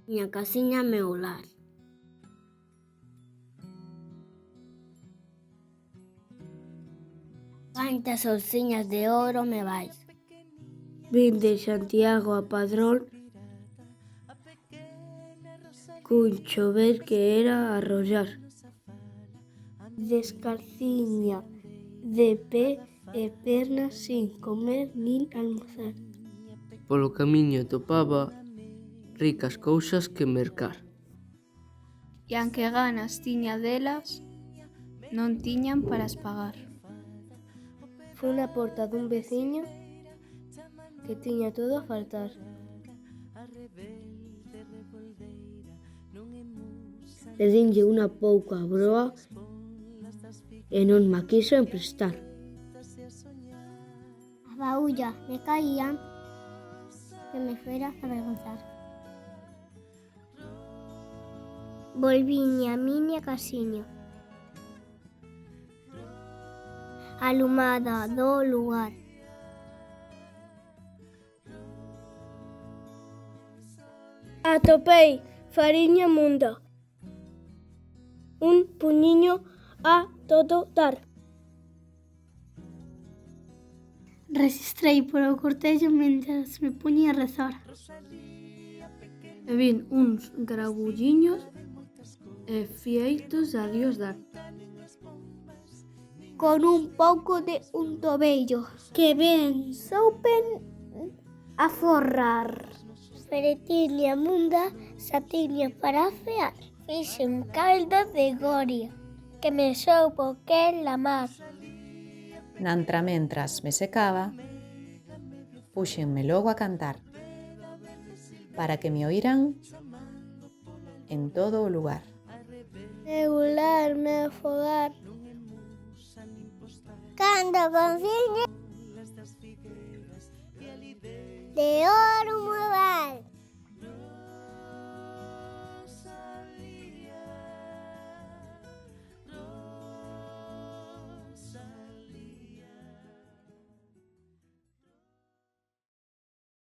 Miña casiña, meu lar. Cantas solsiñas de ouro me vais. Vin de Santiago a Padrón cun chover que era arrollar. Descalciña de pé e pernas sin comer nin almorzar. Polo camiño topaba ricas cousas que mercar. E anque ganas tiña delas, non tiñan para as pagar. Foi na porta dun veciño que tiña todo a faltar. Pedinlle unha pouca broa e non ma quiso emprestar. A baulla me caían que me fuera a avergonzar. Volviña a miña casiña, alumada do lugar. Atopei fariña munda, un puñiño a todo dar. Registrei polo cortello mentras me puña a rezar. E vin uns grabulliños e fieitos a Dios dar. Con un pouco de un tovello que ben soupen aforrar. Feretiña munda, satiña para afear. Fixe un caldo de goria que me soupo que la mar. Nantra mentras me secaba, púxenme logo a cantar, para que me oíran en todo o lugar. Meu lar, meu fogar. Cando con fin